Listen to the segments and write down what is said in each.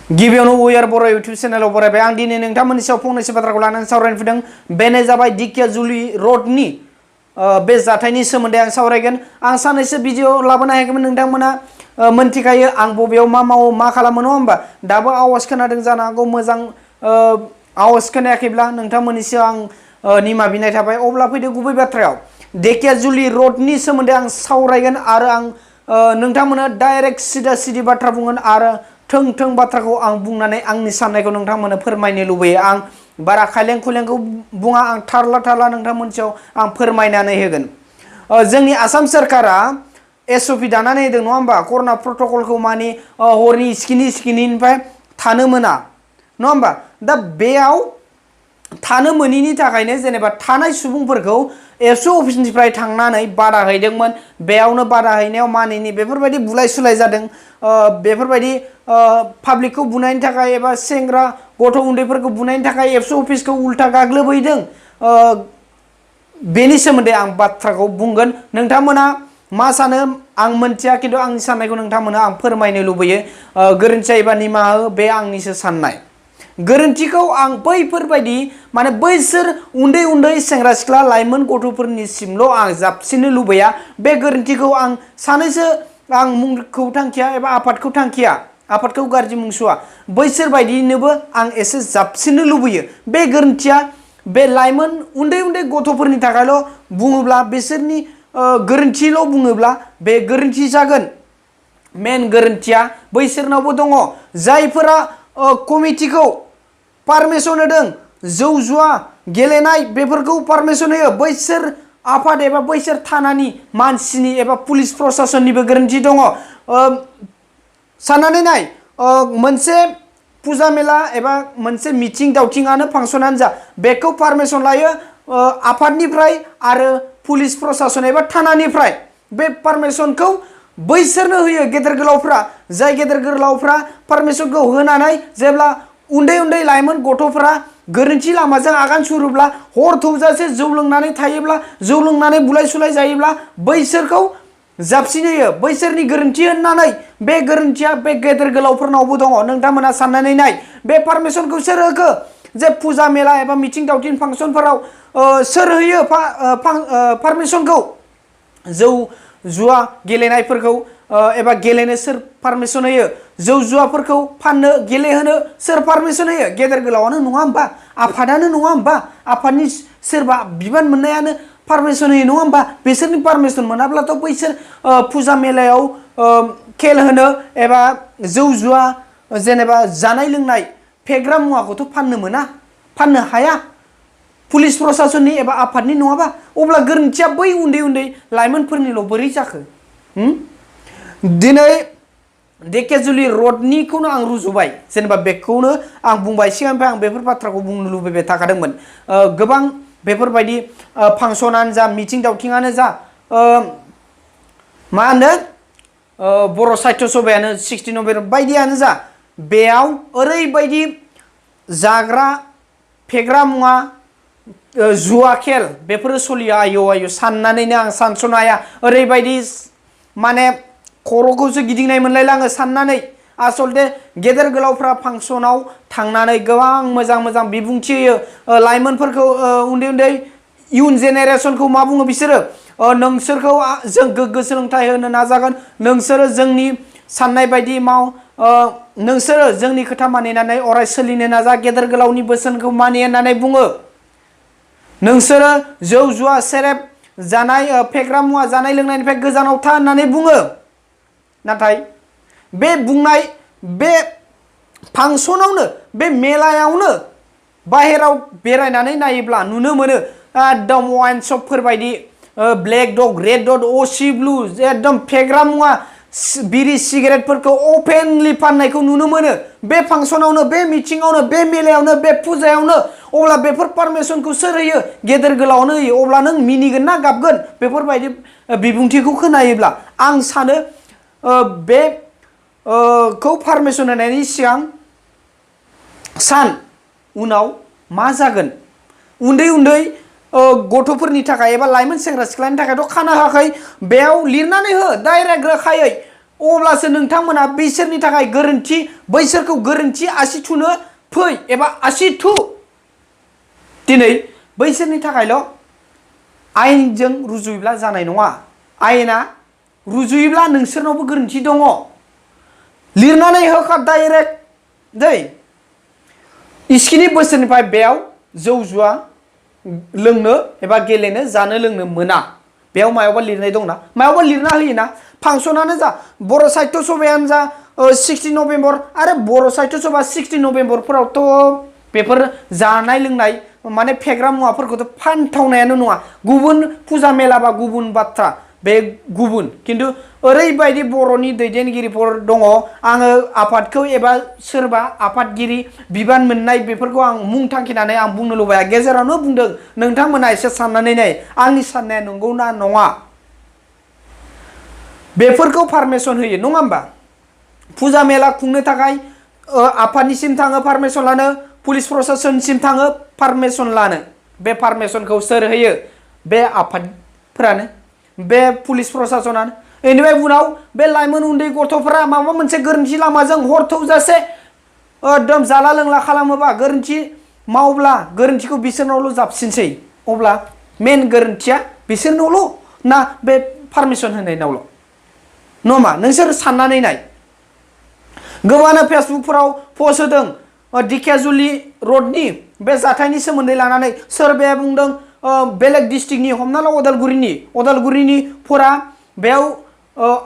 गिबियावनो उयार बर' इउटिउब चेनेलाव बरायबाय आं दिनै नोंथांमोननि सायाव फंनैसो बाथ्राखौ लानानै सावरायनो फैदों बेनो जाबाय दिकेजुलि रडनि बे जाथायनि सोमोन्दै आं सावरायगोन आं सानैसो भिडिअ लाबोनो हायाखैमोन नोंथांमोना मोनथिखायो आं बबेयाव मा मावो मा खालामो नङा होमबा दाबो आवाज खोनादों जानो हागौ मोजां आवाज खोनायाखैब्ला नोंथांमोननि सायाव आं निमाहा बिनाय थाबाय अब्ला फैदो गुबै बाथ्रायाव दिकेजुलि रडनि सोमोन्दै आं सावरायगोन आरो आं नोंथांमोना डाइरेक्ट सिदा सिदि बाथ्रा बुंगोन आरो थों थों बाथ्राखौ आं बुंनानै आंनि साननायखौ नोंथांमोननो फोरमायनो लुबैयो आं बारा खायलें खुलेंखौ बुङा आं थारला थारला नोंथांमोनसेयाव आं फोरमायनानै होगोन जोंनि आसाम सोरखारा एसअपि दानानै होदों नङा होमबा कर'ना प्रट'कलखौ मानि हरनि स्किनिनिफ्राय थानो मोना नङा होमबा दा बेयाव थानो मोनिनि थाखायनो जेनेबा थानाय सुबुंफोरखौ एबसु अफिसनिफ्राय थांनानै बादा हैदोंमोन बेयावनो बादा हैनायाव मानिनि बेफोरबायदि बुलाय सुलाय जादों बेफोरबायदि पाब्लिकखौ बुनायनि थाखाय एबा सेंग्रा गथ' उन्दैफोरखौ बुनायनि थाखाय एबसु अफिसखौ उल्था गाग्लोबहैदों बेनि सोमोन्दै आं बाथ्राखौ बुंगोन नोंथांमोना मा सानो आं मोनथिया खिन्थु आंनि साननायखौ नोंथांमोना आं फोरमायनो लुबैयो गोरोन्थि जायोबा निमाहा हो बे आंनिसो साननाय गोरोन्थिखौ आं बैफोरबायदि माने बैसोर उन्दै उन्दै सेंग्रा सिख्ला लाइमोन गथ'फोरनिसिमल' आं जाबसिननो लुबैया बे गोरोन्थिखौ आं सानैसो आं मुंखौ थांखिया एबा आफादखौ थांखिया आफादखौ गाज्रि मुं सुवा बैसोर बायदिनोबो आं एसे जाबसिननो लुबैयो बे गोरोन्थिया बे लाइमोन उन्दै उन्दै गथ'फोरनि थाखायल' बुङोब्ला बिसोरनि गोरोन्थिल' बुङोब्ला बे गोरोन्थि जागोन मेन गोरोन्थिया बैसोरनावबो दङ जायफोरा कमिटिखौ पारमिसन होदों जौ जुवा गेलेनाय बेफोरखौ पारमिसन होयो बैसोर आफाद एबा बैसोर थानानि मानसिनि एबा पुलिस प्रशासननिबो गोरोन्थि दङ साननानै नाय मोनसे पुजा मेला एबा मोनसे मिटिं दावथिङानो फांसनानो जा बेखौ पारमिसन लायो आफादनिफ्राय आरो पुलिस प्रशासन एबा थानानिफ्राय बे पारमिसनखौ बैसोरनो होयो गेदेर गोलावफ्रा जाय गेदेर गोलावफ्रा पारमिसनखौ होनानै जेब्ला उन्दै उन्दै लाइमोन गथ'फ्रा गोरोन्थि लामाजों आगान सुरोब्ला हर थौजासे जौ लोंनानै थायोब्ला जौ लोंनानै बुलाय सुलाय जायोब्ला बैसोरखौ जाबसिन होयो बैसोरनि गोरोन्थि होननानै बे गोरोन्थिया बे गेदेर गोलावफोरनावबो दङ नोंथांमोना साननानै नाय बे पारमिसनखौ सोर होखो जे फुजा मेला एबा मिथिं दावथिं फांसनफोराव सोर होयो पारमिसनखौ जौ जुवा गेलेनायफोरखौ एबा गेलेनो सोर पारमिसन होयो जौ जुवाफोरखौ फाननो गेलेहोनो सोर पारमिसन होयो गेदेर गोलावानो नङा होमबा आफादानो नङा होमबा आफादनि सोरबा बिबान मोननायानो पारमिसन होयो नङा होमबा बिसोरनि पारमिसन मोनाब्लाथ' बैसोर फुजा मेलायाव खेल होनो एबा जौ जुवा जेनेबा जानाय लोंनाय फेग्रा मुवाखौथ' फाननो मोना फाननो हाया पुलिस प्रशासननि एबा आफादनि नङाबा अब्ला गोरोन्थिया बै उन्दै उन्दै लाइमोनफोरनिल' बोरै जाखो दिनै दिकेजुलि रडनिखौनो आं रुजुबाय जेनेबा बेखौनो आं बुंबाय सिगांनिफ्राय आं बेफोर बाथ्राखौ बुंनो लुबैबाय थाखादोंमोन गोबां बेफोरबायदि फांसनानो जा मिथिं दावथिङानो जा मा होनो बर' साहित्य सभायानो 16 नभेम्बर बायदियानो जा बेयाव ओरैबायदि जाग्रा फेग्रा मुवा जुवा खेल बेफोरो सोलियो आयौ आयौ साननानैनो आं सानस'नो हाया ओरैबायदि माने खर'खौसो गिदिंनाय मोनलायलाङो साननानै आसलते गेदेर गोलावफ्रा फांसनाव थांनानै गोबां मोजां मोजां बिबुंथि होयो लाइमोनफोरखौ उन्दै उन्दै इयुन जेनेरेसनखौ मा बुङो बिसोरो नोंसोरखौ जों गोग्गो सोलोंथाइ होनो नाजागोन नोंसोरो जोंनि साननाय बायदि माव नोंसोरो जोंनि खोथा मानिनानै अराय सोलिनो नाजा गेदेर गोलावनि बोसोनखौ मानि होननानै बुङो नोंसोरो जौ जुवा सेरेब जानाय फेग्रा मुवा जानाय लोंनायनिफ्राय गोजानाव था होननानै बुङो नाथाय बे बुंनाय बे फांसनावनो बे मेलायावनो बाहेराव बेरायनानै नायोब्ला नुनो मोनो एकदम वाइन शपफोर बायदि ब्लेक डग रेड डग असि ब्लु एकदम फेग्रा मुवा बिरि सिगारेटफोरखौ अपेनलि फाननायखौ नुनो मोनो बे फांसनावनो बे मिटिङावनो बे मेलायावनो बे फुजायावनो अब्ला बेफोर पारमिसनखौ सोर होयो गेदेर गोलावनो होयो अब्ला नों मिनिगोन ना गाबगोन बेफोरबायदि बिबुंथिखौ खोनायोब्ला आं सानो बे खौ पारमिसन होनायनि सिगां सान उनाव मा जागोन उन्दै उन्दै गथ'फोरनि थाखाय एबा लाइमोन सेंग्रा सिख्लानि थाखायथ' खाना होआखै बेयाव लिरनानै हो डाइरेक्ट रोखायै अब्लासो नोंथांमोना बैसोरनि थाखाय गोरोन्थि बैसोरखौ गोरोन्थि आसि थुनो फै एबा आसि थु दिनै बैसोरनि थाखायल' आयेनजों रुजुयोब्ला जानाय नङा आयेना रुजुयोब्ला नोंसोरनावबो गोरोन्थि दङ लिरनानै होखा डाइरेक्ट दै इस्किनि बोसोरनिफ्राय बेयाव जौ जुवा लोंनो एबा गेलेनो जानो लोंनो मोना बेयाव मायावबा लिरनाय दंना मायावबा लिरना होयोना फांसनानो जा बर' साहित्य सभायानो जा 16 नभेम्बर आरो बर' साहित्य सभा 16 नभेम्बरफोरावथ' बेफोर जानाय लोंनाय माने फेग्रा मुवाफोरखौथ' फानथावनायानो नङा गुबुन फुजा मेला बा गुबुन बाथ्रा बे गुबुन खिन्थु ओरैबायदि बर'नि दैदेनगिरिफोर दङ आङो आफादखौ एबा सोरबा आफादगिरि बिबान मोननाय बेफोरखौ आं मुं थांखिनानै आं बुंनो लुबैया गेजेरावनो बुंदों नोंथांमोना एसे साननानै नाय आंनि साननाया नंगौना नङा बेफोरखौ पारमिसन होयो नङा होमबा फुजा मेला खुंनो थाखाय आफादनिसिम थाङो पारमिसन लानो पुलिस प्रशासनसिम थाङो पारमिसन लानो बे पारमिसनखौ सोर होयो बे आफादफोरानो बे पुलिस प्रशासनानो बेनिफ्राय उनाव बे लाइमोन उन्दै गथ'फोरा माबा मोनसे गोरोन्थि लामाजों हर थौजासे एकदम जाला लोंला खालामोबा गोरोन्थि मावब्ला गोरोन्थिखौ बिसोरनावल' जाबसिनसै अब्ला मेन गोरोन्थिया बिसोरनावल' ना बे पारमिसन होनायनावल' नङा नोंसोर साननानै नाय गोबांनो फेसबुकफोराव पस्ट होदों दिकेजुलि रडनि बे जाथायनि सोमोन्दै लानानै सोरबाया बुंदों बेलेग डिस्ट्रिक्टनि हमना ला अदालगुरिनिफोरा बेयाव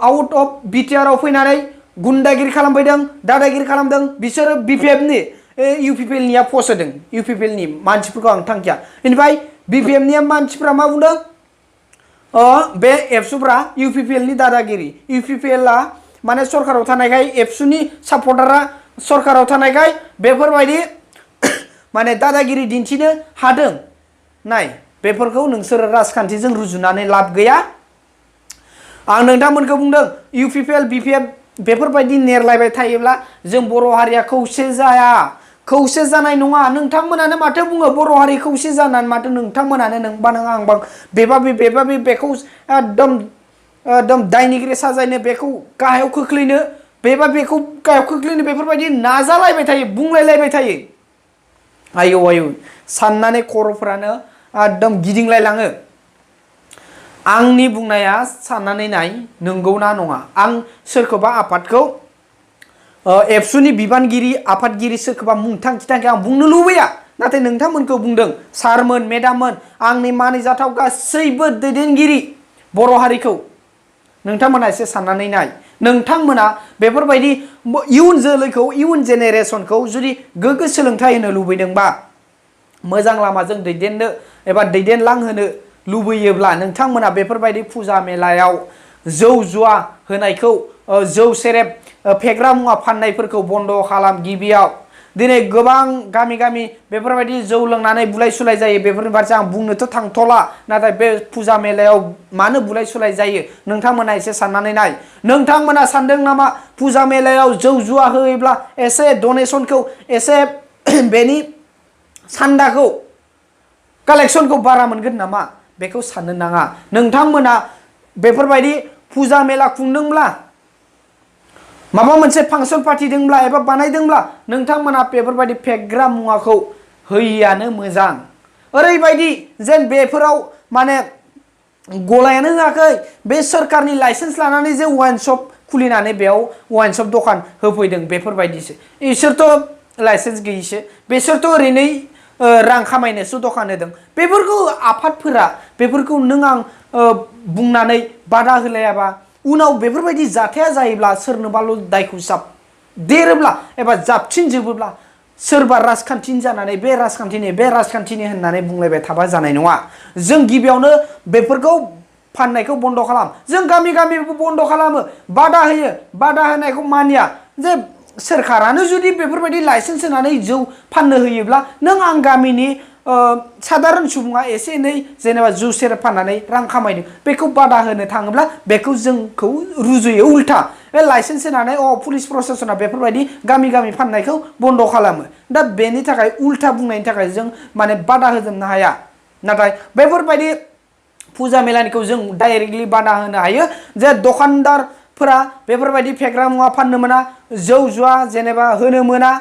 आउट अफ बिटिआर आव फैनानै गुन्दागिरि खालामफैदों दादागिरि खालामदों बिसोरो बिपिएफनि इउपिपिएलनिया पस्ट होदों इउपिपिएलनि मानसिफोरखौ आं थांखिया बेनिफ्राय बिपिएफनिया मानसिफ्रा मा बुंदों बे एबसुफ्रा इउपिपिएलनि दादागिरि इउपिपिएलआ माने सरकाराव थानायखाय एबसुनि सापर्टारा सरकाराव थानायखाय बेफोरबायदि माने दादागिरि दिन्थिनो हादों नाय बेफोरखौ नोंसोरो राजखान्थिजों रुजुनानै लाब गैया आं नोंथांमोनखौ बुंदों इउपिपिएल बिपिएफ बेफोरबायदि नेरलायबाय थायोब्ला जों बर' हारिया खौसे जाया खौसे जानाय नङा नोंथांमोनानो माथो बुङो बर' हारि खौसे जानानै माथो नोंथांमोनानो नोंबा नों आंबा बेबा बेखौ एकदम दायनिगिरि साजायनो बेखौ गाहायाव खोख्लैनो बेखौ गाहायाव खोख्लैनो बेफोरबायदि नाजालायबाय थायो बुंलायलायबाय थायो आयौ साननानै खर'फोरानो एकदम गिदिंलायलाङो आंनि बुंनाया साननानै नाय नंगौना नङा आं सोरखौबा आफादखौ एबसुनि बिबानगिरि आफादगिरि सोरखौबा मुं थांखि आं बुंनो लुबैया नाथाय नोंथांमोनखौ बुंदों सारमोन मेडाममोन आंनि मानिजाथाव गासैबो दैदेनगिरि बर' हारिखौ नोंथांमोना एसे साननानै नाय नोंथांमोना बेफोरबायदि इयुन जोलैखौ इयुन जेनेरेसनखौ जुदि गोग्गो सोलोंथाइ होनो लुबैदोंबा मोजां लामाजों दैदेननो एबा दैदेनलांहोनो लुबैयोब्ला नोंथांमोना बेफोरबायदि फुजा मेलायाव जौ जुवा होनायखौ जौ सेरेब फेग्रा मुवा फाननायफोरखौ बन्द खालाम गिबियाव दिनै गोबां गामि गामि बेफोरबायदि जौ लोंनानै बुलाय सुलाय जायो बेफोरनि फारसे आं बुंनोथ' थांथ'ला नाथाय बे फुजा मेलायाव मानो बुलाय सुलाय जायो नोंथांमोना एसे साननानै नाय नोंथांमोना सानदों नामा फुजा मेलायाव जौ जुवा होयोब्ला एसे डनेसनखौ एसे बेनि सान्दाखौ कालेक्सनखौ बारा मोनगोन नामा बेखौ साननो नाङा नोंथांमोना बेफोरबायदि फुजा मेला खुंदोंब्ला माबा मोनसे फांसन फाथिदोंब्ला एबा बानायदोंब्ला नोंथांमोना बेफोरबायदि फेग्रा मुवाखौ होयियानो मोजां ओरैबायदि जेन बेफोराव माने गलायानो होआखै बे सोरखारनि लाइसेन्स लानानै जे वाइन शप खुलिनानै बेयाव वाइन शप दखान होफैदों बेफोरबायदिसो इसोरथ' लाइसेन्स गैयिसो बिसोरथ' ओरैनो रां खामायनोसो दखान होदों बेफोरखौ आफादफोरा बेफोरखौ नों आं बुंनानै बादा होलायाबा उनाव बेफोरबायदि जाथाया जायोब्ला सोरनोबाल' दायखौ देरोब्ला एबा जाबथिनजोबोब्ला सोरबा राजखान्थिनि जानानै बे राजखान्थिनि होननानै बुंलायबाय थाबा जानाय नङा जों गिबियावनो बेफोरखौ फाननायखौ बन्द खालाम जों गामि गामिबो बन्द खालामो बादा होयो बादा होनायखौ मानिया जे सोरखारानो जुदि बेफोरबायदि लाइसेन्स होनानै जौ फाननो होयोब्ला नों आं गामिनि साधारन सुबुङा एसे एनै जेनेबा जौ सेरेब फाननानै रां खामायदों बेखौ बादा होनो थाङोब्ला बेखौ जोंखौ रुजुयो उल्था बे लाइसेन्स होनानै पुलिस प्रशासना बेफोरबायदि गामि गामि फाननायखौ बन्द खालामो दा बेनि थाखाय उल्था बुंनायनि थाखाय जों माने बादा होजोबनो हाया नाथाय बेफोरबायदि फुजा मेलानिखौ जों डाइरेक्टलि बादा होनो हायो जे दखानदार फोरा बेफोरबायदि फेग्रा मुवा फाननो मोना जौ जुवा जेनेबा होनो मोना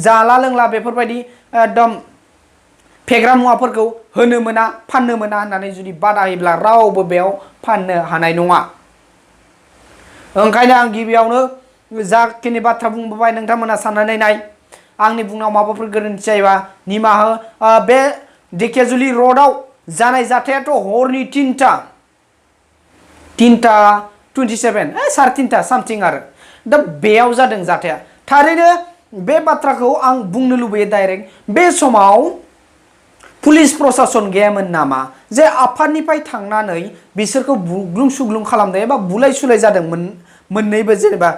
जाला लोंला बेफोरबायदि एकदम फेग्रा मुवाफोरखौ होनो मोना फाननो मोना होननानै जुदि बादा होयोब्ला रावबो बेयाव फाननो हानाय नङा ओंखायनो आं गिबियावनो जाखिनि बाथ्रा बुंबाय नोंथांमोना साननानै नाय आंनि बुंनायाव माबाफोर गोरोन्थि जायोबा निमाहा हो बे ढेकियाजुलि र'डआव जानाय जाथायाथ' हरनि 3:27 साराय 3 सामथिं आरो दा बेयाव जादों जाथाया थारैनो बे बाथ्राखौ आं बुंनो लुबैयो डाइरेक्ट बे समाव पुलिस प्रशासन गैयामोन नामा जे आफादनिफ्राय थांनानै बिसोरखौ बुग्लुं सुग्लुं खालामदों एबा बुलाय सुलाय जादोंमोन मोननैबो जेनेबा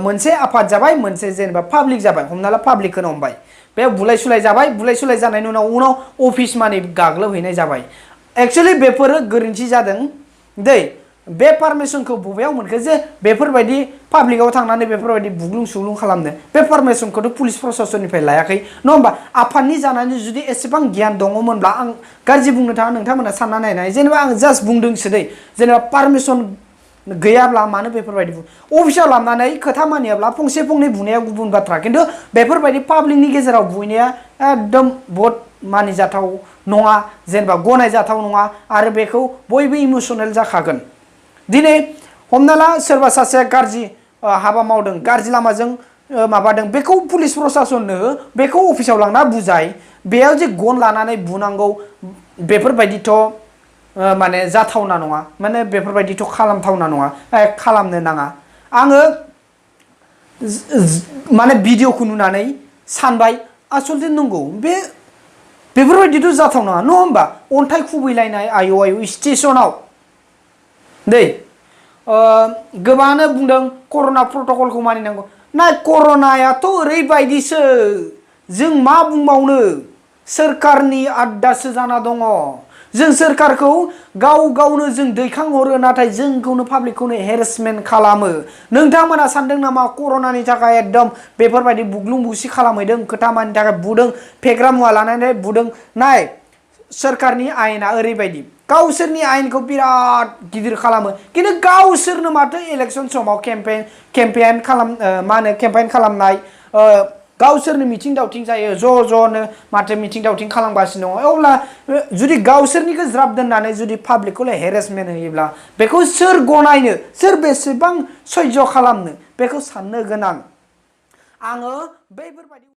मोनसे आफाद जाबाय मोनसे जेनेबा पाब्लिक जाबाय हमना ला पाब्लिकखौनो हमबाय बे बुलाय सुलाय जाबाय बुलाय सुलाय जानायनि उनाव अफिस मानि गाग्लोबहैनाय जाबाय एक्चुअली बेफोरो गोरोन्थि जादों दै बे पारमिसनखौ बबेयाव मोनखो जे बेफोरबायदि पाब्लिकआव थांनानै बेफोरबायदि बुग्लुं सुग्लुं खालामनो बे पारमिसनखौथ' पुलिस प्रशासननिफ्राय लायाखै नङा होमबा आफादनि जानानै जुदि एसेबां गियान दङमोनब्ला आं गाज्रि बुंनो थाङा नोंथांमोना सानना नायनाय जेनेबा आं जास्ट बुंदोंसो दै जेनेबा पारमिसन गैयाब्ला मानो बेफोरबायदि अफिसाव लांनानै खोथा मानियाब्ला फंसे फंनै बुनाया गुबुन बाथ्रा खिन्थु बेफोरबायदि पाब्लिकनि गेजेराव बुनाया एकदम बहुत मानिजाथाव नङा जेनेबा गनायजाथाव नङा आरो बेखौ बयबो इमोसनेल जाखागोन दिनै हमना ला सोरबा सासे गाज्रि हाबा मावदों गाज्रि लामाजों माबादों बेखौ पुलिस प्रशासननो बेखौ अफिसाव लांना बुजाय बेयाव जे गन लानानै बुनांगौ बेफोरबायदिथ' माने जाथावना नङा माने बेफोरबायदिथ' खालामथावना नङा खालामनो नाङा आङो माने भिडिअखौ नुनानै सानबाय आसलथे नंगौ बेफोरबायदिथ' जाथावना नङा होमबा अन्थाइ खुबैलायनाय आयु स्टेसनाव दै गोबाङानो बुंदों कर'ना प्रट'कलखौ मानिनांगौ ना कर'नायाथ' ओरैबायदिसो जों मा बुंबावनो सोरखारनि आद्दासो जाना दङ जों सोरखारखौ गावनो जों दैखांहरो नाथाय जोंखौनो पाब्लिकखौनो हेरेसमेन्ट खालामो नोंथांमोना सानदों नामा कर'नानि थाखाय एकदम बेफोरबायदि बुग्लुं बुसि खालामहैदों खोथा मानि थाखाय बुदों फेग्रा मुवा लानानै बुदों नाय सोरखारनि आयेना ओरैबायदि गावसोरनि आयेनखौ बिराद गिदिर खालामो खिन्थु गावसोरनो माथो इलेक्सन समाव केम्पेइन खालामनाय गावसोरनो मिथिं दावथिं जायो ज'नो माथो मिथिं दावथिं खालामगासिनो दङ अब्ला जुदि गावसोरनिखौ ज्राब दोननानै जुदि पाब्लिकखौ हेरेसमेन्ट होयोब्ला बेखौ सोर गनायनो सोर बेसेबां सैज्य खालामनो बेखौ साननो गोनां आङो बैफोरबायदि